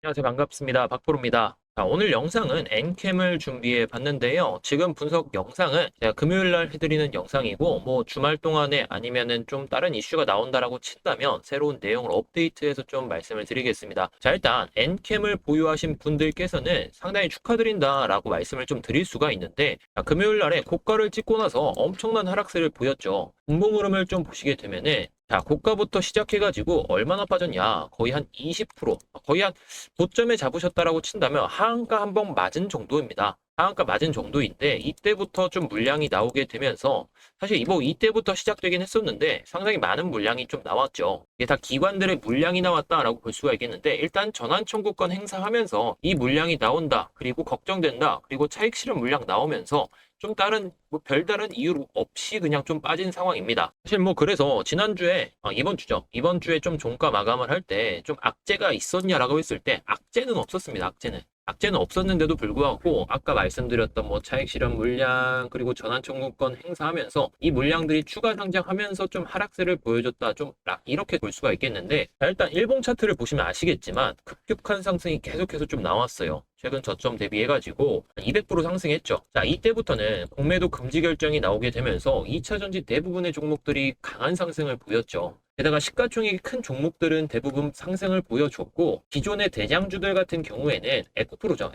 안녕하세요. 반갑습니다. 박프로입니다. 자, 오늘 영상은 엔캠을 준비해 봤는데요. 지금 분석 영상은 제가 금요일 날 해드리는 영상이고, 뭐 주말 동안에 아니면은 좀 다른 이슈가 나온다라고 친다면 새로운 내용을 업데이트해서 좀 말씀을 드리겠습니다. 자, 일단 엔캠을 보유하신 분들께서는 상당히 축하드린다라고 말씀을 좀 드릴 수가 있는데, 자, 금요일 날에 고가를 찍고 나서 엄청난 하락세를 보였죠. 분봉 흐름을 좀 보시게 되면은 자, 고가부터 시작해가지고 얼마나 빠졌냐? 거의 한 20%, 거의 한 고점에 잡으셨다라고 친다면 하한가 한 번 맞은 정도입니다. 하한가 맞은 정도인데 이때부터 좀 물량이 나오게 되면서 사실 뭐 이때부터 시작되긴 했었는데 상당히 많은 물량이 좀 나왔죠. 이게 다 기관들의 물량이 나왔다라고 볼 수가 있겠는데 일단 전환 청구권 행사하면서 이 물량이 나온다. 그리고 걱정된다. 그리고 차익 실현 물량 나오면서 좀 다른 뭐 별다른 이유 없이 그냥 좀 빠진 상황입니다. 사실 뭐 그래서 지난주에 이번 주죠. 이번 주에 좀 종가 마감을 할 때 좀 악재가 있었냐라고 했을 때 악재는 없었습니다. 악재는 없었는데도 불구하고 아까 말씀드렸던 뭐 차익 실현 물량 그리고 전환 청구권 행사하면서 이 물량들이 추가 상장하면서 좀 하락세를 보여줬다 좀 이렇게 볼 수가 있겠는데 자, 일단 일봉 차트를 보시면 아시겠지만 급격한 상승이 계속해서 좀 나왔어요. 최근 저점 대비해가지고 200% 상승했죠. 자, 이때부터는 공매도 금지 결정이 나오게 되면서 2차 전지 대부분의 종목들이 강한 상승을 보였죠. 게다가 시가총액이 큰 종목들은 대부분 상승을 보여줬고 기존의 대장주들 같은 경우에는 에코프로죠.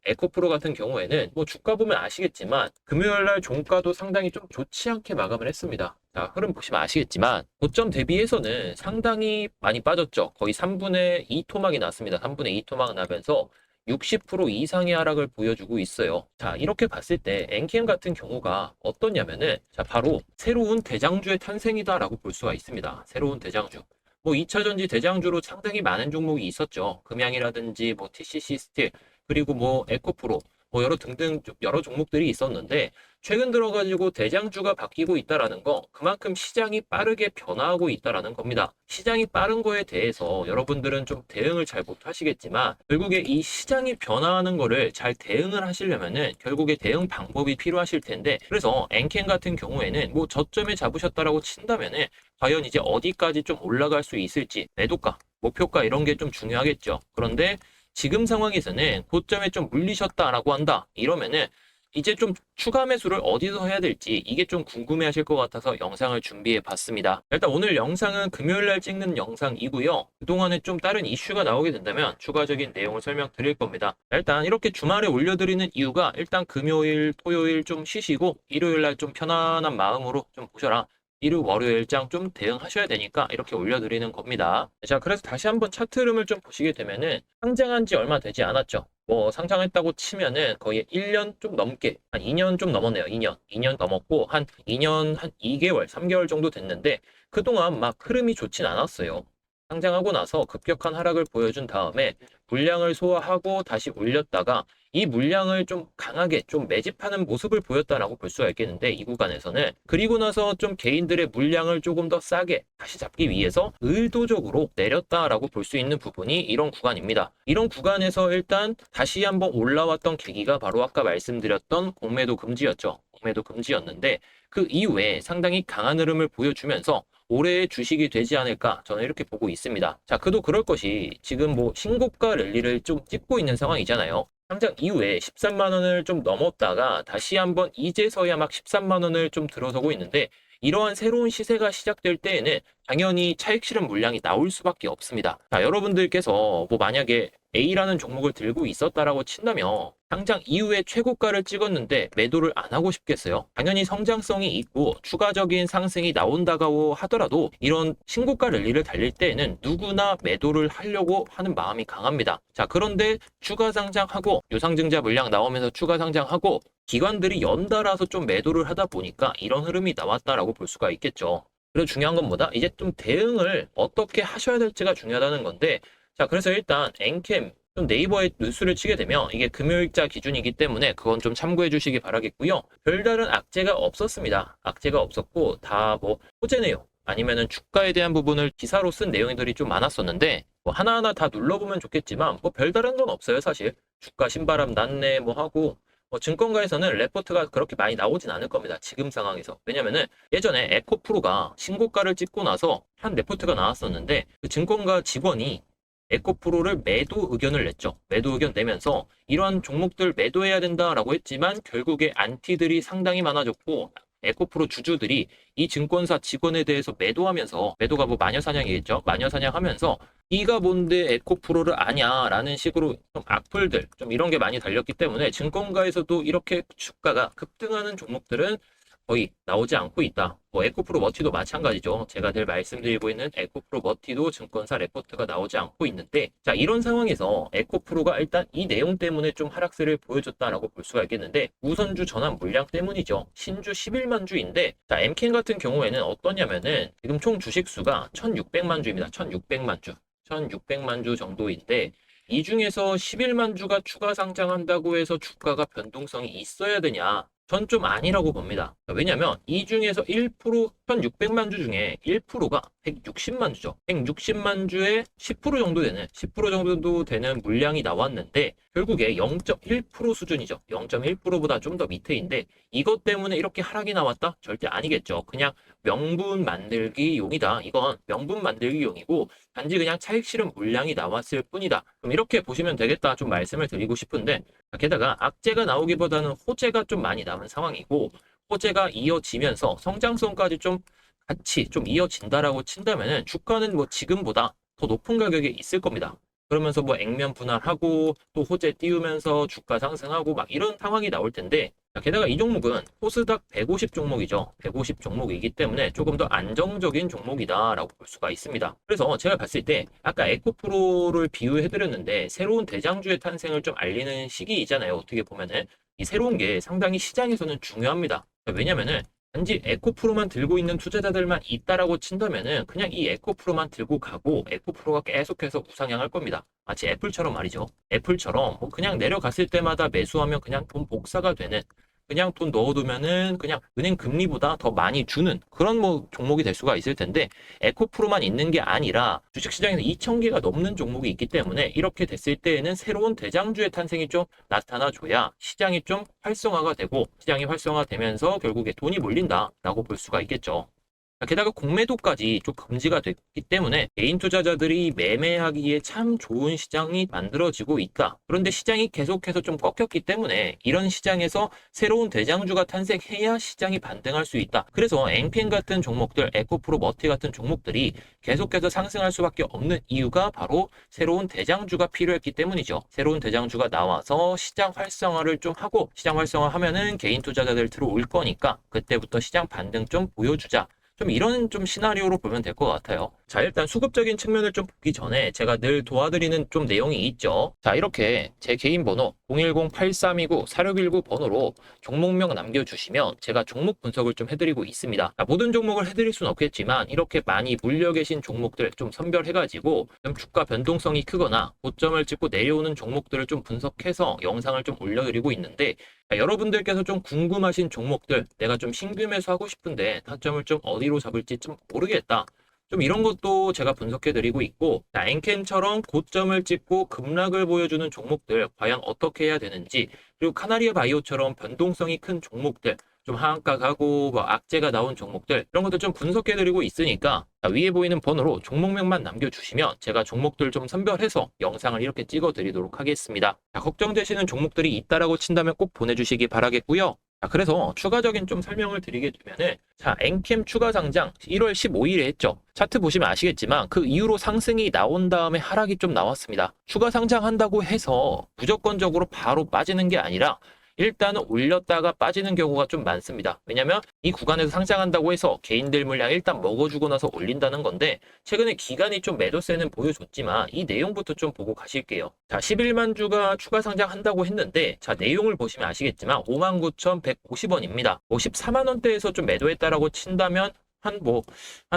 에코프로 같은 경우에는 뭐 주가 보면 아시겠지만 금요일 날 종가도 상당히 좀 좋지 않게 마감을 했습니다. 자, 흐름 보시면 아시겠지만 고점 대비해서는 상당히 많이 빠졌죠. 거의 3분의 2 토막이 났습니다. 3분의 2 토막 나면서 60% 이상의 하락을 보여주고 있어요. 자, 이렇게 봤을 때 엔캠 같은 경우가 어떠냐면은 자, 바로 새로운 대장주의 탄생이다라고 볼 수가 있습니다. 새로운 대장주. 뭐 2차 전지 대장주로 상당히 많은 종목이 있었죠. 금양이라든지 뭐 TCC 스틸 그리고 뭐 에코프로 뭐 여러 등등 여러 종목들이 있었는데 최근 들어가지고 대장주가 바뀌고 있다라는 거 그만큼 시장이 빠르게 변화하고 있다라는 겁니다. 시장이 빠른 거에 대해서 여러분들은 좀 대응을 잘 못하시겠지만 결국에 이 시장이 변화하는 거를 잘 대응을 하시려면은 결국에 대응 방법이 필요하실 텐데 그래서 엔캔 같은 경우에는 뭐 저점에 잡으셨다라고 친다면은 과연 이제 어디까지 좀 올라갈 수 있을지 매도가 목표가 이런 게 좀 중요하겠죠. 그런데 지금 상황에서는 고점에 좀 물리셨다라고 한다. 이러면은 이제 좀 추가 매수를 어디서 해야 될지 이게 좀 궁금해 하실 것 같아서 영상을 준비해 봤습니다. 일단 오늘 영상은 금요일 날 찍는 영상이고요. 그동안에 좀 다른 이슈가 나오게 된다면 추가적인 내용을 설명드릴 겁니다. 일단 이렇게 주말에 올려드리는 이유가 일단 금요일, 토요일 좀 쉬시고 일요일 날 좀 편안한 마음으로 좀 보셔라. 일요 월요일장 좀 대응하셔야 되니까 이렇게 올려드리는 겁니다. 자, 그래서 다시 한번 차트 흐름을 좀 보시게 되면은 상장한 지 얼마 되지 않았죠. 뭐 상장했다고 치면은 거의 1년 좀 넘게 한 2년 좀 넘었네요. 2년 넘었고 한 2년 한 2개월, 3개월 정도 됐는데 그동안 막 흐름이 좋진 않았어요. 상장하고 나서 급격한 하락을 보여준 다음에 물량을 소화하고 다시 올렸다가 이 물량을 좀 강하게 좀 매집하는 모습을 보였다라고 볼 수가 있겠는데 이 구간에서는 그리고 나서 좀 개인들의 물량을 조금 더 싸게 다시 잡기 위해서 의도적으로 내렸다라고 볼 수 있는 부분이 이런 구간입니다. 이런 구간에서 일단 다시 한번 올라왔던 계기가 바로 아까 말씀드렸던 공매도 금지였죠. 공매도 금지였는데 그 이후에 상당히 강한 흐름을 보여주면서 올해의 주식이 되지 않을까 저는 이렇게 보고 있습니다. 자, 그도 그럴 것이 지금 뭐 신고가 랠리를 좀 찍고 있는 상황이잖아요. 상장 이후에 13만 원을 좀 넘었다가 다시 한번 이제서야 막 13만 원을 좀 들어서고 있는데 이러한 새로운 시세가 시작될 때에는 당연히 차익 실현 물량이 나올 수밖에 없습니다. 자, 여러분들께서 뭐 만약에 A라는 종목을 들고 있었다라고 친다면 상장 이후에 최고가를 찍었는데 매도를 안 하고 싶겠어요? 당연히 성장성이 있고 추가적인 상승이 나온다고 하더라도 이런 신고가 랠리를 달릴 때에는 누구나 매도를 하려고 하는 마음이 강합니다. 자, 그런데 추가 상장하고 유상증자 물량 나오면서 추가 상장하고 기관들이 연달아서 좀 매도를 하다 보니까 이런 흐름이 나왔다라고 볼 수가 있겠죠. 그리고 중요한 건 뭐다? 이제 좀 대응을 어떻게 하셔야 될지가 중요하다는 건데 자, 그래서 일단 엔캠 좀 네이버에 뉴스를 치게 되면 이게 금요일자 기준이기 때문에 그건 좀 참고해 주시기 바라겠고요. 별다른 악재가 없었습니다. 악재가 없었고 다 뭐 호재네요. 아니면은 주가에 대한 부분을 기사로 쓴 내용들이 좀 많았었는데 뭐 하나하나 다 눌러보면 좋겠지만 뭐 별다른 건 없어요, 사실. 주가 신바람 났네 뭐 하고 뭐 증권가에서는 레포트가 그렇게 많이 나오진 않을 겁니다. 지금 상황에서. 왜냐면은 예전에 에코프로가 신고가를 찍고 나서 한 레포트가 나왔었는데 그 증권가 직원이 에코프로를 매도 의견을 냈죠. 매도 의견 내면서 이러한 종목들 매도해야 된다라고 했지만 결국에 안티들이 상당히 많아졌고 에코프로 주주들이 이 증권사 직원에 대해서 매도하면서 매도가 뭐 마녀사냥이겠죠. 마녀사냥하면서 이가 뭔데 에코프로를 아냐라는 식으로 좀 악플들 좀 이런 게 많이 달렸기 때문에 증권가에서도 이렇게 주가가 급등하는 종목들은 거의 나오지 않고 있다. 뭐 에코프로 머티도 마찬가지죠. 제가 늘 말씀드리고 있는 에코프로 머티도 증권사 레포트가 나오지 않고 있는데 자 이런 상황에서 에코프로가 일단 이 내용 때문에 좀 하락세를 보여줬다라고 볼 수가 있겠는데 우선주 전환 물량 때문이죠. 신주 11만 주인데 자 엠켄 같은 경우에는 어떠냐면은 지금 총 주식 수가 1600만 주입니다. 1600만 주. 1600만 주 정도인데 이 중에서 11만 주가 추가 상장한다고 해서 주가가 변동성이 있어야 되냐? 전 좀 아니라고 봅니다. 왜냐면 이 중에서 1% 1600만 주 중에 1%가 160만 주죠. 160만 주에 10% 정도 되는 10% 정도 되는 물량이 나왔는데 결국에 0.1% 수준이죠. 0.1%보다 좀 더 밑에인데 이것 때문에 이렇게 하락이 나왔다? 절대 아니겠죠. 그냥 명분 만들기용이다. 이건 명분 만들기용이고 단지 그냥 차익 실현 물량이 나왔을 뿐이다. 그럼 이렇게 보시면 되겠다 좀 말씀을 드리고 싶은데 게다가 악재가 나오기보다는 호재가 좀 많이 남은 상황이고 호재가 이어지면서 성장성까지 좀 같이 좀 이어진다라고 친다면은 주가는 뭐 지금보다 더 높은 가격에 있을 겁니다. 그러면서 뭐 액면 분할하고 또 호재 띄우면서 주가 상승하고 막 이런 상황이 나올 텐데 게다가 이 종목은 코스닥 150 종목이죠. 150 종목이기 때문에 조금 더 안정적인 종목이다라고 볼 수가 있습니다. 그래서 제가 봤을 때 아까 에코프로를 비유해드렸는데 새로운 대장주의 탄생을 좀 알리는 시기이잖아요. 어떻게 보면은 이 새로운 게 상당히 시장에서는 중요합니다. 왜냐면은 단지 에코프로만 들고 있는 투자자들만 있다라고 친다면은 그냥 이 에코프로만 들고 가고 에코프로가 계속해서 우상향할 겁니다. 마치 애플처럼 말이죠. 애플처럼 뭐 그냥 내려갔을 때마다 매수하면 그냥 돈 복사가 되는 그냥 돈 넣어두면은 그냥 은행 금리보다 더 많이 주는 그런 뭐 종목이 될 수가 있을 텐데 에코프로만 있는 게 아니라 주식시장에서 2,000개가 넘는 종목이 있기 때문에 이렇게 됐을 때에는 새로운 대장주의 탄생이 좀 나타나줘야 시장이 좀 활성화가 되고 시장이 활성화되면서 결국에 돈이 몰린다라고 볼 수가 있겠죠. 게다가 공매도까지 좀 금지가 됐기 때문에 개인 투자자들이 매매하기에 참 좋은 시장이 만들어지고 있다. 그런데 시장이 계속해서 좀 꺾였기 때문에 이런 시장에서 새로운 대장주가 탄생해야 시장이 반등할 수 있다. 그래서 앵펜 같은 종목들, 에코프로 머티 같은 종목들이 계속해서 상승할 수밖에 없는 이유가 바로 새로운 대장주가 필요했기 때문이죠. 새로운 대장주가 나와서 시장 활성화를 좀 하고 시장 활성화하면은 개인 투자자들 들어올 거니까 그때부터 시장 반등 좀 보여주자. 좀 이런 좀 시나리오로 보면 될 것 같아요. 자, 일단 수급적인 측면을 좀 보기 전에 제가 늘 도와드리는 좀 내용이 있죠. 자, 이렇게 제 개인 번호 010-8329-4619 번호로 종목명 남겨주시면 제가 종목 분석을 좀 해드리고 있습니다. 자, 모든 종목을 해드릴 수는 없겠지만 이렇게 많이 물려 계신 종목들 좀 선별해가지고 좀 주가 변동성이 크거나 고점을 찍고 내려오는 종목들을 좀 분석해서 영상을 좀 올려드리고 있는데 자, 여러분들께서 좀 궁금하신 종목들 내가 좀 신규 매수하고 싶은데 타점을 좀 어디로 잡을지 좀 모르겠다. 좀 이런 것도 제가 분석해드리고 있고 앵켄처럼 고점을 찍고 급락을 보여주는 종목들 과연 어떻게 해야 되는지 그리고 카나리아 바이오처럼 변동성이 큰 종목들 좀 하한가 가고 뭐 악재가 나온 종목들 이런 것들 좀 분석해드리고 있으니까 위에 보이는 번호로 종목명만 남겨주시면 제가 종목들 좀 선별해서 영상을 이렇게 찍어드리도록 하겠습니다. 자, 걱정되시는 종목들이 있다라고 친다면 꼭 보내주시기 바라겠고요. 자, 그래서 추가적인 좀 설명을 드리게 되면은 자, 앵캠 추가 상장 1월 15일에 했죠. 차트 보시면 아시겠지만 그 이후로 상승이 나온 다음에 하락이 좀 나왔습니다. 추가 상장한다고 해서 무조건적으로 바로 빠지는 게 아니라 일단은 올렸다가 빠지는 경우가 좀 많습니다. 왜냐면 이 구간에서 상장한다고 해서 개인들 물량 일단 먹어주고 나서 올린다는 건데 최근에 기간이 좀 매도세는 보여줬지만 이 내용부터 좀 보고 가실게요. 자, 11만 주가 추가 상장한다고 했는데 자, 내용을 보시면 아시겠지만 59,150원입니다. 54만 원대에서 좀 매도했다라고 친다면 한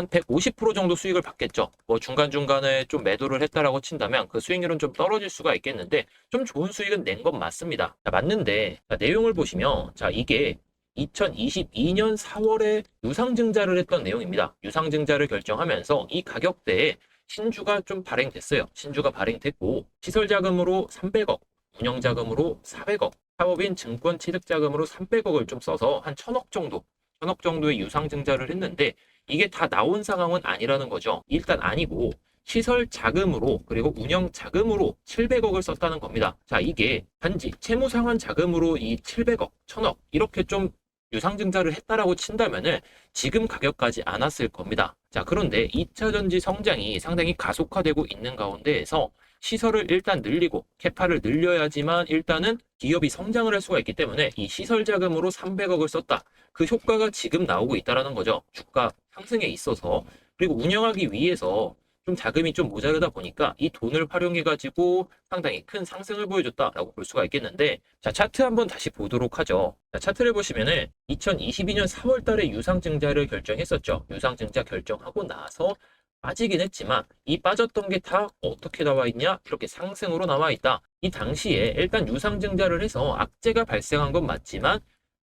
150% 정도 수익을 받겠죠. 뭐 중간중간에 좀 매도를 했다라고 친다면 그 수익률은 좀 떨어질 수가 있겠는데 좀 좋은 수익은 낸 건 맞습니다. 자, 맞는데 자, 내용을 보시면 자, 이게 2022년 4월에 유상증자를 했던 내용입니다. 유상증자를 결정하면서 이 가격대에 신주가 좀 발행됐어요. 신주가 발행됐고 시설자금으로 300억, 운영자금으로 400억, 사업인 증권 취득자금으로 300억을 좀 써서 한 1,000억 정도 1,000억 정도의 유상증자를 했는데 이게 다 나온 상황은 아니라는 거죠. 일단 아니고 시설 자금으로 그리고 운영 자금으로 700억을 썼다는 겁니다. 자, 이게 단지 채무 상환 자금으로 이 700억, 1000억 이렇게 좀 유상증자를 했다라고 친다면은 지금 가격까지 안 왔을 겁니다. 자, 그런데 2차 전지 성장이 상당히 가속화되고 있는 가운데에서 시설을 일단 늘리고 캐파를 늘려야지만 일단은 기업이 성장을 할 수가 있기 때문에 이 시설 자금으로 300억을 썼다. 그 효과가 지금 나오고 있다는 거죠. 주가 상승에 있어서. 그리고 운영하기 위해서 좀 자금이 좀 모자르다 보니까 이 돈을 활용해 가지고 상당히 큰 상승을 보여줬다라고 볼 수가 있겠는데, 자, 차트 한번 다시 보도록 하죠. 자, 차트를 보시면은 2022년 4월 달에 유상증자를 결정했었죠. 유상증자 결정하고 나서 빠지긴 했지만 이 빠졌던 게 다 어떻게 나와 있냐? 이렇게 상승으로 나와 있다. 이 당시에 일단 유상증자를 해서 악재가 발생한 건 맞지만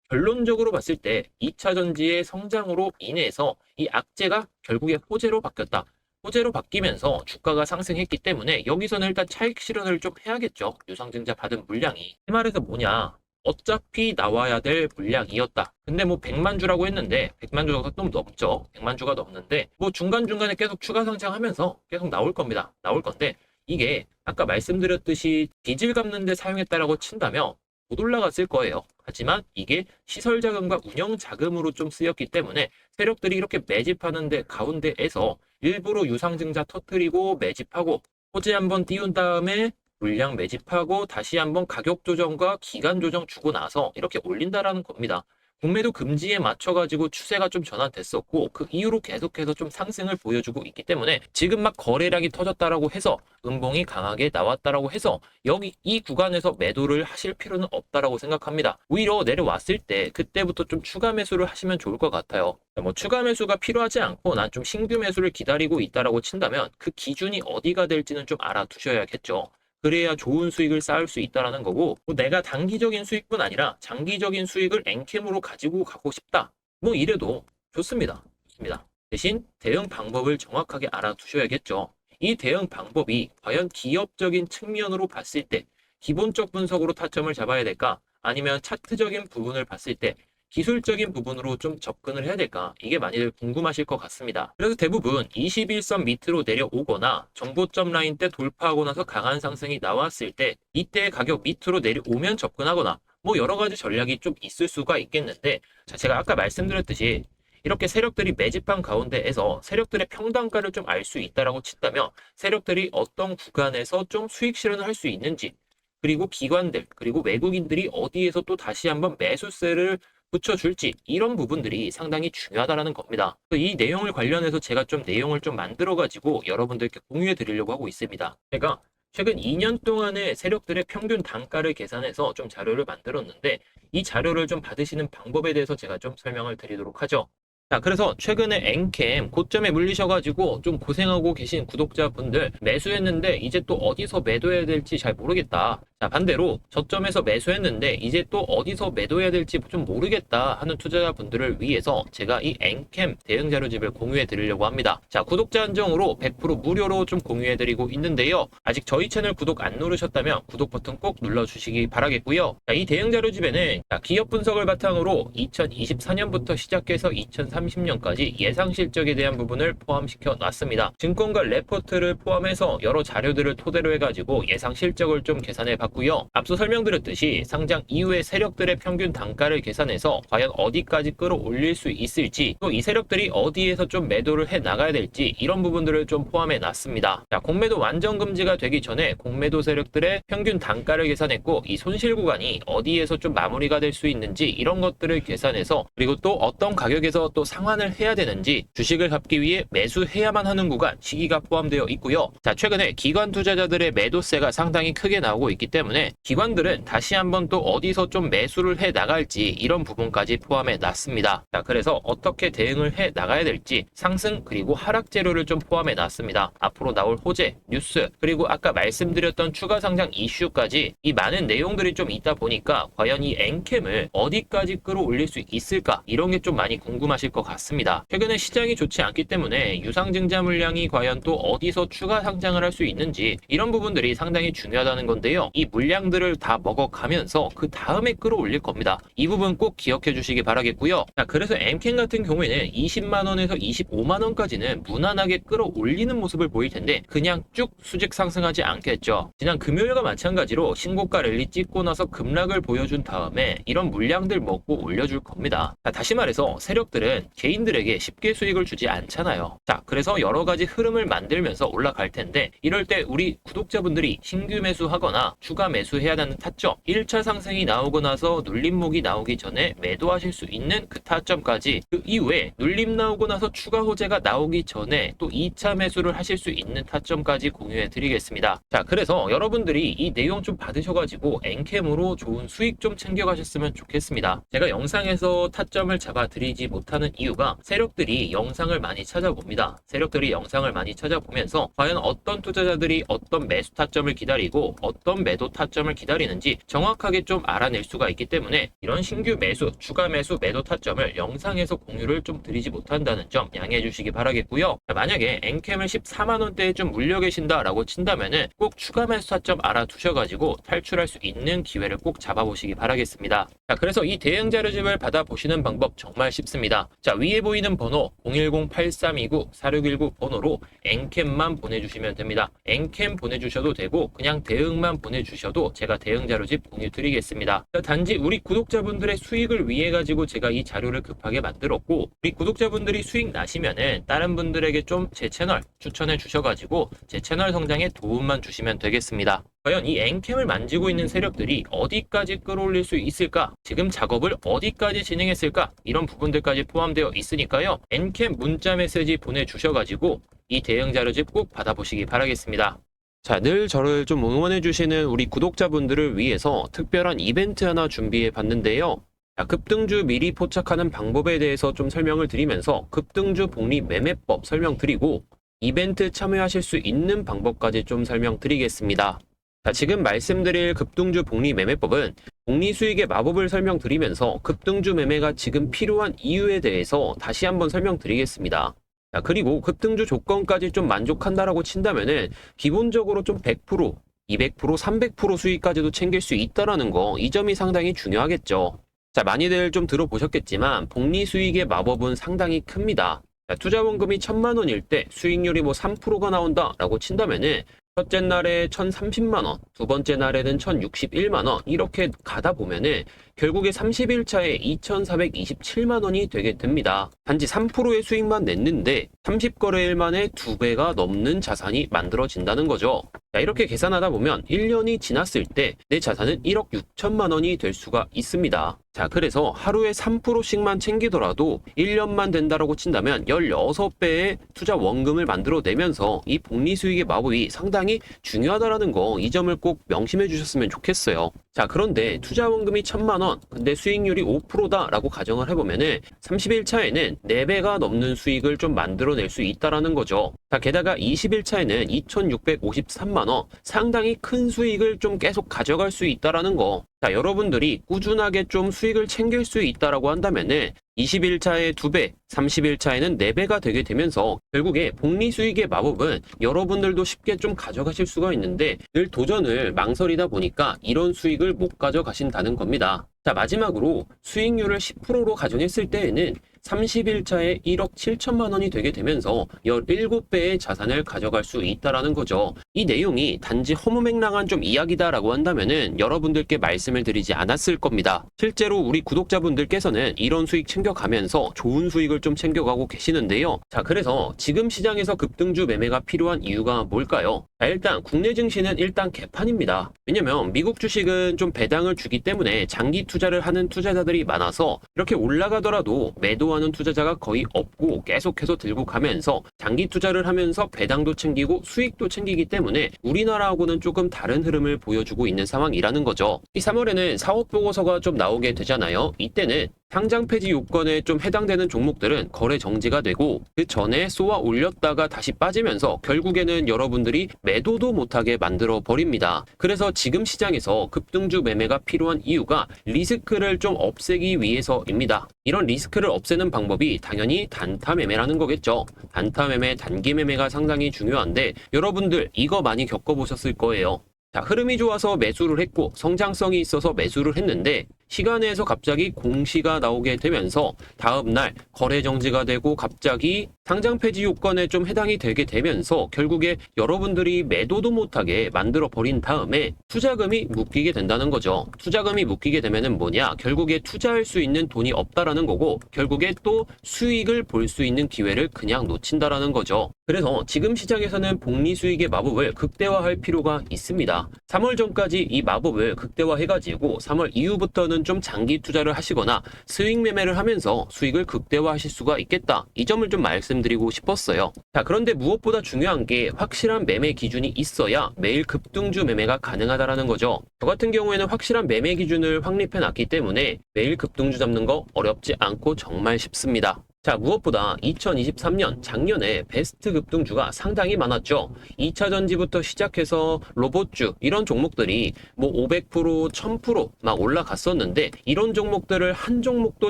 결론적으로 봤을 때 2차 전지의 성장으로 인해서 이 악재가 결국에 호재로 바뀌었다. 호재로 바뀌면서 주가가 상승했기 때문에 여기서는 일단 차익 실현을 좀 해야겠죠. 유상증자 받은 물량이. 이 말에서 뭐냐? 어차피 나와야 될 물량이었다. 근데 뭐 100만 주라고 했는데 100만 주가 좀 넘죠. 100만 주가 넘는데 뭐 중간중간에 계속 추가 상장하면서 계속 나올 겁니다. 나올 건데 이게 아까 말씀드렸듯이 빚을 갚는 데 사용했다라고 친다면 못 올라갔을 거예요. 하지만 이게 시설 자금과 운영 자금으로 좀 쓰였기 때문에 세력들이 이렇게 매집하는 데 가운데에서 일부러 유상증자 터뜨리고 매집하고 호재 한번 띄운 다음에 물량 매집하고 다시 한번 가격 조정과 기간 조정 주고 나서 이렇게 올린다라는 겁니다. 공매도 금지에 맞춰가지고 추세가 좀 전환됐었고 그 이후로 계속해서 좀 상승을 보여주고 있기 때문에 지금 막 거래량이 터졌다라고 해서 음봉이 강하게 나왔다라고 해서 여기 이 구간에서 매도를 하실 필요는 없다라고 생각합니다. 오히려 내려왔을 때 그때부터 좀 추가 매수를 하시면 좋을 것 같아요. 뭐 추가 매수가 필요하지 않고 난 좀 신규 매수를 기다리고 있다라고 친다면 그 기준이 어디가 될지는 좀 알아두셔야겠죠. 그래야 좋은 수익을 쌓을 수 있다라는 거고, 뭐 내가 단기적인 수익뿐 아니라 장기적인 수익을 엔캠으로 가지고 가고 싶다. 뭐 이래도 좋습니다. 좋습니다. 대신 대응 방법을 정확하게 알아두셔야겠죠. 이 대응 방법이 과연 기업적인 측면으로 봤을 때 기본적 분석으로 타점을 잡아야 될까? 아니면 차트적인 부분을 봤을 때 기술적인 부분으로 좀 접근을 해야 될까? 이게 많이들 궁금하실 것 같습니다. 그래서 대부분 21선 밑으로 내려오거나 정고점 라인 때 돌파하고 나서 강한 상승이 나왔을 때 이때 가격 밑으로 내려오면 접근하거나 뭐 여러 가지 전략이 좀 있을 수가 있겠는데, 자, 제가 아까 말씀드렸듯이 이렇게 세력들이 매집한 가운데에서 세력들의 평단가를 좀 알 수 있다라고 친다면 세력들이 어떤 구간에서 좀 수익 실현을 할 수 있는지, 그리고 기관들 그리고 외국인들이 어디에서 또 다시 한번 매수세를 붙여줄지, 이런 부분들이 상당히 중요하다라는 겁니다. 이 내용을 관련해서 제가 좀 내용을 좀 만들어 가지고 여러분들께 공유해 드리려고 하고 있습니다. 제가 최근 2년 동안의 세력들의 평균 단가를 계산해서 좀 자료를 만들었는데 이 자료를 좀 받으시는 방법에 대해서 제가 좀 설명을 드리도록 하죠. 자, 그래서 최근에 엔캠 고점에 물리셔가지고 좀 고생하고 계신 구독자분들, 매수했는데 이제 또 어디서 매도해야 될지 잘 모르겠다. 자, 반대로 저점에서 매수했는데 이제 또 어디서 매도해야 될지 좀 모르겠다 하는 투자자분들을 위해서 제가 이 엔캠 대응 자료집을 공유해 드리려고 합니다. 자, 구독자 한정으로 100% 무료로 좀 공유해 드리고 있는데요. 아직 저희 채널 구독 안 누르셨다면 구독 버튼 꼭 눌러주시기 바라겠고요. 자, 이 대응 자료집에는 기업 분석을 바탕으로 2024년부터 시작해서 2030년까지 예상 실적에 대한 부분을 포함시켜 놨습니다. 증권가 레포트를 포함해서 여러 자료들을 토대로 해가지고 예상 실적을 좀 계산해 봤고요. 앞서 설명드렸듯이 상장 이후의 세력들의 평균 단가를 계산해서 과연 어디까지 끌어올릴 수 있을지, 또 이 세력들이 어디에서 좀 매도를 해 나가야 될지, 이런 부분들을 좀 포함해 놨습니다. 자, 공매도 완전 금지가 되기 전에 공매도 세력들의 평균 단가를 계산했고 이 손실 구간이 어디에서 좀 마무리가 될 수 있는지 이런 것들을 계산해서, 그리고 또 어떤 가격에서 또 상환을 해야 되는지, 주식을 갚기 위해 매수해야만 하는 구간 시기가 포함되어 있고요. 자, 최근에 기관 투자자들의 매도세가 상당히 크게 나오고 있기 때문에 기관들은 다시 한번 또 어디서 좀 매수를 해 나갈지 이런 부분까지 포함해 놨습니다. 자, 그래서 어떻게 대응을 해 나가야 될지 상승 그리고 하락 재료를 좀 포함해 놨습니다. 앞으로 나올 호재, 뉴스, 그리고 아까 말씀드렸던 추가 상장 이슈까지 이 많은 내용들이 좀 있다 보니까 과연 이 엔캠을 어디까지 끌어올릴 수 있을까, 이런 게 좀 많이 궁금하실 것 같습니다. 최근에 시장이 좋지 않기 때문에 유상증자 물량이 과연 또 어디서 추가 상장을 할 수 있는지, 이런 부분들이 상당히 중요하다는 건데요. 이 물량들을 다 먹어가면서 그 다음에 끌어올릴 겁니다. 이 부분 꼭 기억해 주시기 바라겠고요. 자, 그래서 M캔 같은 경우에는 20만원에서 25만원까지는 무난하게 끌어올리는 모습을 보일 텐데 그냥 쭉 수직 상승하지 않겠죠. 지난 금요일과 마찬가지로 신고가 랠리 찍고 나서 급락을 보여준 다음에 이런 물량들 먹고 올려줄 겁니다. 자, 다시 말해서 세력들은 개인들에게 쉽게 수익을 주지 않잖아요. 자, 그래서 여러 가지 흐름을 만들면서 올라갈 텐데 이럴 때 우리 구독자분들이 신규 매수하거나 추가 매수해야 하는 타점 1차 상승이 나오고 나서 눌림목이 나오기 전에 매도하실 수 있는 그 타점까지, 그 이후에 눌림 나오고 나서 추가 호재가 나오기 전에 또 2차 매수를 하실 수 있는 타점까지 공유해 드리겠습니다. 자, 그래서 여러분들이 이 내용 좀 받으셔가지고 엔캠으로 좋은 수익 좀 챙겨가셨으면 좋겠습니다. 제가 영상에서 타점을 잡아 드리지 못하는 이유가 세력들이 영상을 많이 찾아봅니다. 세력들이 영상을 많이 찾아보면서 과연 어떤 투자자들이 어떤 매수 타점을 기다리고 어떤 매도 타점을 기다리는지 정확하게 좀 알아낼 수가 있기 때문에 이런 신규 매수, 추가 매수, 매도 타점을 영상에서 공유를 좀 드리지 못한다는 점 양해해 주시기 바라겠고요. 만약에 엔캠을 14만원대에 좀 물려 계신다라고 친다면은 꼭 추가 매수 타점 알아두셔가지고 탈출할 수 있는 기회를 꼭 잡아보시기 바라겠습니다. 자, 그래서 이 대응 자료집을 받아보시는 방법 정말 쉽습니다. 자, 위에 보이는 번호 010-8329-4619 번호로 엔캠만 보내주시면 됩니다. 엔캠 보내주셔도 되고 그냥 대응만 보내주셔도 제가 대응 자료집 공유 드리겠습니다. 자, 단지 우리 구독자분들의 수익을 위해 가지고 제가 이 자료를 급하게 만들었고 우리 구독자분들이 수익 나시면은 다른 분들에게 좀 제 채널 추천해 주셔가지고 제 채널 성장에 도움만 주시면 되겠습니다. 과연 이 엔캠을 만지고 있는 세력들이 어디까지 끌어올릴 수 있을까? 지금 작업을 어디까지 진행했을까? 이런 부분들까지 포함되어 있으니까요. 엔캠 문자 메시지 보내주셔가지고 이 대응 자료집 꼭 받아보시기 바라겠습니다. 자, 늘 저를 좀 응원해주시는 우리 구독자분들을 위해서 특별한 이벤트 하나 준비해 봤는데요. 자, 급등주 미리 포착하는 방법에 대해서 좀 설명을 드리면서 급등주 복리 매매법 설명드리고 이벤트 참여하실 수 있는 방법까지 좀 설명드리겠습니다. 자, 지금 말씀드릴 급등주 복리 매매법은 복리 수익의 마법을 설명드리면서 급등주 매매가 지금 필요한 이유에 대해서 다시 한번 설명드리겠습니다. 자, 그리고 급등주 조건까지 좀 만족한다라고 친다면은 기본적으로 좀 100%, 200%, 300% 수익까지도 챙길 수 있다라는 거, 이 점이 상당히 중요하겠죠. 자, 많이들 좀 들어보셨겠지만 복리 수익의 마법은 상당히 큽니다. 자, 투자 원금이 1000만원일 때 수익률이 뭐 3%가 나온다라고 친다면은 첫째 날에 1030만원, 두 번째 날에는 1061만원 이렇게 가다 보면은 결국에 30일차에 2427만원이 되게 됩니다. 단지 3%의 수익만 냈는데 30거래일 만에 2배가 넘는 자산이 만들어진다는 거죠. 자, 이렇게 계산하다 보면 1년이 지났을 때 내 자산은 1억 6천만원이 될 수가 있습니다. 자, 그래서 하루에 3%씩만 챙기더라도 1년만 된다라고 친다면 16배의 투자 원금을 만들어내면서 이 복리 수익의 마법이 상당히 중요하다라는 거, 이 점을 꼭 명심해 주셨으면 좋겠어요. 자, 그런데 투자 원금이 1000만원, 근데 수익률이 5%다라고 가정을 해보면은 30일 차에는 4배가 넘는 수익을 좀 만들어낼 수 있다라는 거죠. 자, 게다가 20일 차에는 2653만원, 상당히 큰 수익을 좀 계속 가져갈 수 있다라는 거. 자, 여러분들이 꾸준하게 좀 수익을 챙길 수 있다라고 한다면은 20일차에 2배, 30일차에는 4배가 되게 되면서 결국에 복리 수익의 마법은 여러분들도 쉽게 좀 가져가실 수가 있는데 늘 도전을 망설이다 보니까 이런 수익을 못 가져가신다는 겁니다. 자, 마지막으로 수익률을 10%로 가정했을 때에는 30일차에 1억 7천만 원이 되게 되면서 17배의 자산을 가져갈 수 있다라는 거죠. 이 내용이 단지 허무맹랑한 좀 이야기다라고 한다면은 여러분들께 말씀을 드리지 않았을 겁니다. 실제로 우리 구독자분들께서는 이런 수익 챙겨가면서 좋은 수익을 좀 챙겨가고 계시는데요. 자, 그래서 지금 시장에서 급등주 매매가 필요한 이유가 뭘까요? 자, 일단 국내 증시는 일단 개판입니다. 왜냐면 미국 주식은 좀 배당을 주기 때문에 장기 투자를 하는 투자자들이 많아서 이렇게 올라가더라도 매도하는 투자자가 거의 없고 계속해서 들고 가면서 장기 투자를 하면서 배당도 챙기고 수익도 챙기기 때문에 우리나라하고는 조금 다른 흐름을 보여주고 있는 상황이라는 거죠. 이 3월에는 사업보고서가 좀 나오게 되잖아요. 이때는 상장 폐지 요건에 좀 해당되는 종목들은 거래 정지가 되고 그 전에 쏘아 올렸다가 다시 빠지면서 결국에는 여러분들이 매도도 못하게 만들어 버립니다. 그래서 지금 시장에서 급등주 매매가 필요한 이유가 리스크를 좀 없애기 위해서입니다. 이런 리스크를 없애는 방법이 당연히 단타 매매라는 거겠죠. 단타 매매, 단기 매매가 상당히 중요한데 여러분들 이거 많이 겪어보셨을 거예요. 자, 흐름이 좋아서 매수를 했고 성장성이 있어서 매수를 했는데 시간에서 갑자기 공시가 나오게 되면서 다음날 거래 정지가 되고 갑자기 상장 폐지 요건에 좀 해당이 되게 되면서 결국에 여러분들이 매도도 못하게 만들어 버린 다음에 투자금이 묶이게 된다는 거죠. 투자금이 묶이게 되면은 뭐냐? 결국에 투자할 수 있는 돈이 없다라는 거고 결국에 또 수익을 볼 수 있는 기회를 그냥 놓친다라는 거죠. 그래서 지금 시장에서는 복리 수익의 마법을 극대화할 필요가 있습니다. 3월 전까지 이 마법을 극대화해가지고 3월 이후부터는 좀 장기 투자를 하시거나 스윙 매매를 하면서 수익을 극대화하실 수가 있겠다. 이 점을 좀 말씀드리고 싶었어요. 자, 그런데 무엇보다 중요한 게 확실한 매매 기준이 있어야 매일 급등주 매매가 가능하다라는 거죠. 저 같은 경우에는 확실한 매매 기준을 확립해 놨기 때문에 매일 급등주 잡는 거 어렵지 않고 정말 쉽습니다. 자, 무엇보다 2023년 작년에 베스트 급등주가 상당히 많았죠. 2차 전지부터 시작해서 로봇주 이런 종목들이 뭐 500%, 1000% 막 올라갔었는데 이런 종목들을 한 종목도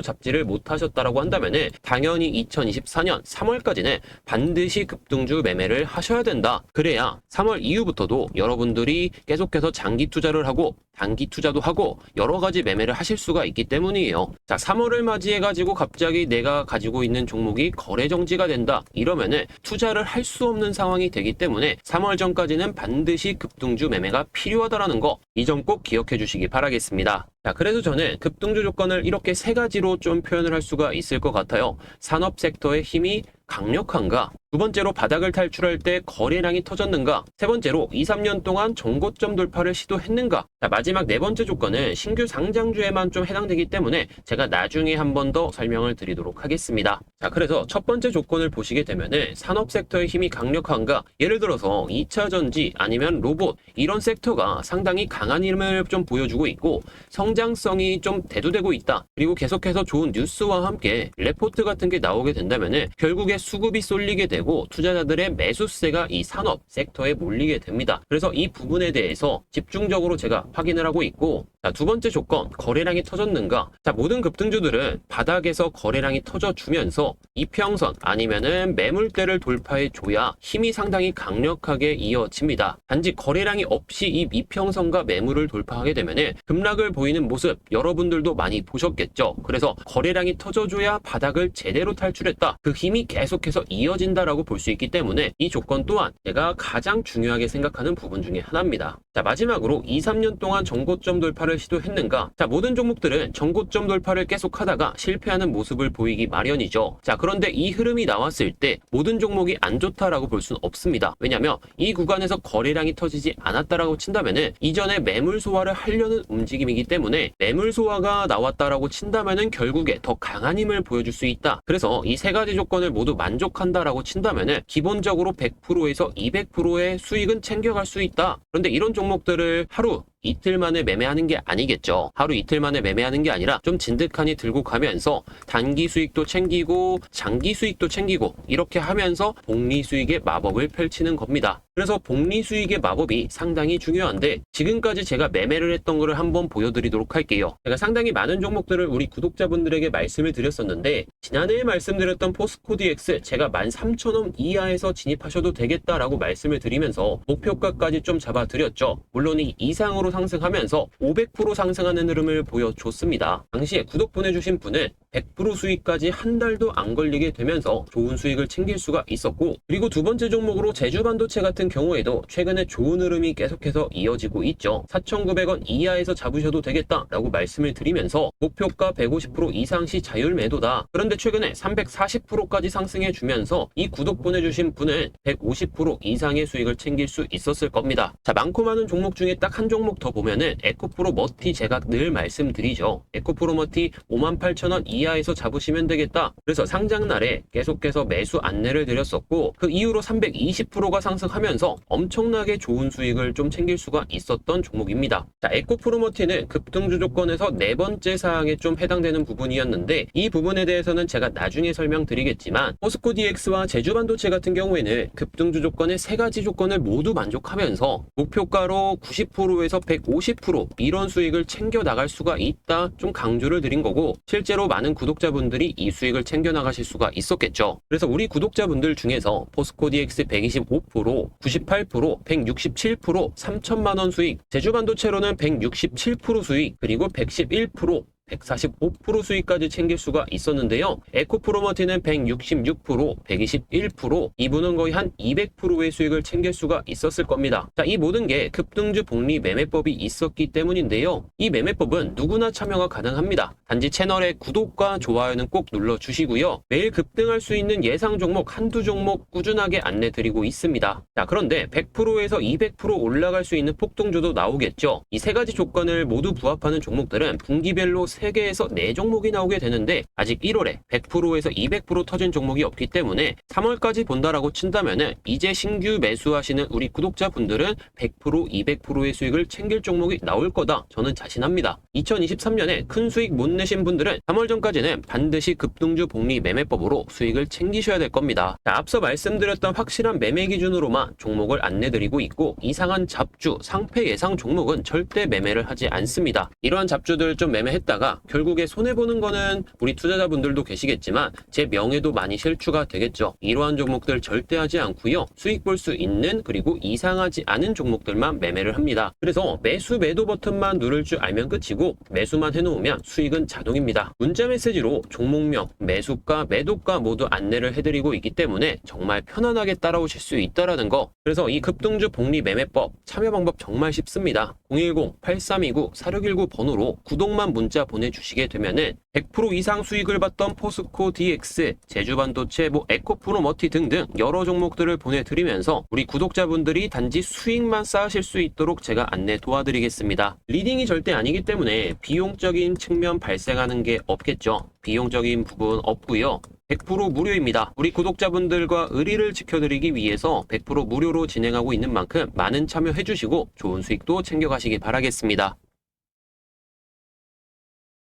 잡지를 못하셨다라고 한다면은 당연히 2024년 3월까지는 반드시 급등주 매매를 하셔야 된다. 그래야 3월 이후부터도 여러분들이 계속해서 장기 투자를 하고 단기 투자도 하고 여러 가지 매매를 하실 수가 있기 때문이에요. 자, 3월을 맞이해가지고 갑자기 내가 가지고 있는 종목이 거래 정지가 된다. 이러면은 투자를 할 수 없는 상황이 되기 때문에 3월 전까지는 반드시 급등주 매매가 필요하다라는 거, 이 점 꼭 기억해 주시기 바라겠습니다. 자, 그래서 저는 급등주 조건을 이렇게 세 가지로 좀 표현을 할 수가 있을 것 같아요. 산업 섹터의 힘이 강력한가? 두 번째로 바닥을 탈출할 때 거래량이 터졌는가? 세 번째로 2, 3년 동안 정고점 돌파를 시도했는가? 자, 마지막 네 번째 조건은 신규 상장주에만 좀 해당되기 때문에 제가 나중에 한 번 더 설명을 드리도록 하겠습니다. 자, 그래서 첫 번째 조건을 보시게 되면은 산업 섹터의 힘이 강력한가? 예를 들어서 2차 전지 아니면 로봇 이런 섹터가 상당히 강한 힘을 좀 보여주고 있고 성장성이 좀 대두되고 있다. 그리고 계속해서 좋은 뉴스와 함께 레포트 같은 게 나오게 된다면은 결국에 수급이 쏠리게 되고 투자자들의 매수세가 이 산업 섹터에 몰리게 됩니다. 그래서 이 부분에 대해서 집중적으로 제가 확인을 하고 있고, 자, 두 번째 조건, 거래량이 터졌는가? 자, 모든 급등주들은 바닥에서 거래량이 터져주면서 이평선 아니면은 매물대를 돌파해 줘야 힘이 상당히 강력하게 이어집니다. 단지 거래량이 없이 이 이평선과 매물을 돌파하게 되면은 급락을 보이는 모습 여러분들도 많이 보셨겠죠. 그래서 거래량이 터져줘야 바닥을 제대로 탈출했다. 그 힘이 계속해서 이어진다라고 볼 수 있기 때문에 이 조건 또한 제가 가장 중요하게 생각하는 부분 중에 하나입니다. 자, 마지막으로 2, 3년 동안 정고점 돌파를 시도했는가? 자, 모든 종목들은 정고점 돌파를 계속하다가 실패하는 모습을 보이기 마련이죠. 자, 그런데 이 흐름이 나왔을 때 모든 종목이 안 좋다라고 볼 수는 없습니다. 왜냐면 이 구간에서 거래량이 터지지 않았다라고 친다면은 이전에 매물 소화를 하려는 움직임이기 때문에 매물 소화가 나왔다라고 친다면은 결국에 더 강한 힘을 보여줄 수 있다. 그래서 이 세 가지 조건을 모두 만족한다라고 친다면은 기본적으로 100%에서 200%의 수익은 챙겨갈 수 있다. 그런데 이런 종목들을 하루 이틀 만에 매매하는 게 아니겠죠. 하루 이틀 만에 매매하는 게 아니라 좀 진득하니 들고 가면서 단기 수익도 챙기고 장기 수익도 챙기고 이렇게 하면서 복리 수익의 마법을 펼치는 겁니다. 그래서 복리 수익의 마법이 상당히 중요한데 지금까지 제가 매매를 했던 거를 한번 보여드리도록 할게요. 제가 상당히 많은 종목들을 우리 구독자분들에게 말씀을 드렸었는데 지난해에 말씀드렸던 포스코 DX 제가 13,000원 이하에서 진입하셔도 되겠다라고 말씀을 드리면서 목표가까지 좀 잡아드렸죠. 물론 이 이상으로 상승하면서 500% 상승하는 흐름을 보여줬습니다. 당시에 구독 보내주신 분은 100% 수익까지 한 달도 안 걸리게 되면서 좋은 수익을 챙길 수가 있었고, 그리고 두 번째 종목으로 제주반도체 같은 경우에도 최근에 좋은 흐름이 계속해서 이어지고 있죠. 4,900원 이하에서 잡으셔도 되겠다라고 말씀을 드리면서 목표가 150% 이상 시 자율 매도다. 그런데 최근에 340%까지 상승해 주면서 이 구독 보내주신 분은 150% 이상의 수익을 챙길 수 있었을 겁니다. 자, 많고 많은 종목 중에 딱 한 종목 더 보면은 에코프로 머티, 제가 늘 말씀드리죠. 에코프로 머티 58,000원 이하에서 잡으시면 되겠다. 그래서 상장날에 계속해서 매수 안내를 드렸었고 그 이후로 320%가 상승하면서 엄청나게 좋은 수익을 좀 챙길 수가 있었던 종목입니다. 자, 에코프로 머티는 급등주 조건에서 네 번째 사항에 좀 해당되는 부분이었는데 이 부분에 대해서는 제가 나중에 설명드리겠지만 포스코 DX와 제주반도체 같은 경우에는 급등주 조건의 세 가지 조건을 모두 만족하면서 목표가로 90%에서 150% 이런 수익을 챙겨 나갈 수가 있다, 좀 강조를 드린 거고, 실제로 많은 많은 구독자분들이 이 수익을 챙겨나가실 수가 있었겠죠. 그래서 우리 구독자분들 중에서 포스코 DX 125%, 98%, 167%, 3천만 원 수익, 제주반도체로는 167% 수익, 그리고 111%, 145% 수익까지 챙길 수가 있었는데요. 에코프로머티는 166%, 121%, 이분은 거의 한 200%의 수익을 챙길 수가 있었을 겁니다. 자, 이 모든 게 급등주 복리 매매법이 있었기 때문인데요. 이 매매법은 누구나 참여가 가능합니다. 단지 채널의 구독과 좋아요는 꼭 눌러주시고요. 매일 급등할 수 있는 예상 종목 한두 종목 꾸준하게 안내드리고 있습니다. 자, 그런데 100%에서 200% 올라갈 수 있는 폭등주도 나오겠죠. 이 세 가지 조건을 모두 부합하는 종목들은 분기별로 3개에서 4종목이 나오게 되는데 아직 1월에 100%에서 200% 터진 종목이 없기 때문에 3월까지 본다라고 친다면은 이제 신규 매수하시는 우리 구독자분들은 100%, 200%의 수익을 챙길 종목이 나올 거다. 저는 자신합니다. 2023년에 큰 수익 못 내신 분들은 3월 전까지는 반드시 급등주 복리 매매법으로 수익을 챙기셔야 될 겁니다. 자, 앞서 말씀드렸던 확실한 매매 기준으로만 종목을 안내드리고 있고 이상한 잡주, 상패 예상 종목은 절대 매매를 하지 않습니다. 이러한 잡주들 좀 매매했다가 결국에 손해보는 거는 우리 투자자분들도 계시겠지만 제 명예도 많이 실추가 되겠죠. 이러한 종목들 절대 하지 않고요. 수익 볼 수 있는 그리고 이상하지 않은 종목들만 매매를 합니다. 그래서 매수 매도 버튼만 누를 줄 알면 끝이고 매수만 해놓으면 수익은 자동입니다. 문자 메시지로 종목명, 매수가, 매도가 모두 안내를 해드리고 있기 때문에 정말 편안하게 따라오실 수 있다라는 거. 그래서 이 급등주 복리 매매법 참여 방법 정말 쉽습니다. 010-8329-4619 번호로 구독만 문자 보내주시게 되면은 100% 이상 수익을 봤던 포스코 DX, 제주반도체, 에코프로머티 등등 여러 종목들을 보내드리면서 우리 구독자분들이 단지 수익만 쌓으실 수 있도록 제가 안내 도와드리겠습니다. 리딩이 절대 아니기 때문에 비용적인 측면 발생하는 게 없겠죠. 비용적인 부분 없고요. 100% 무료입니다. 우리 구독자분들과 의리를 지켜드리기 위해서 100% 무료로 진행하고 있는 만큼 많은 참여해주시고 좋은 수익도 챙겨가시기 바라겠습니다.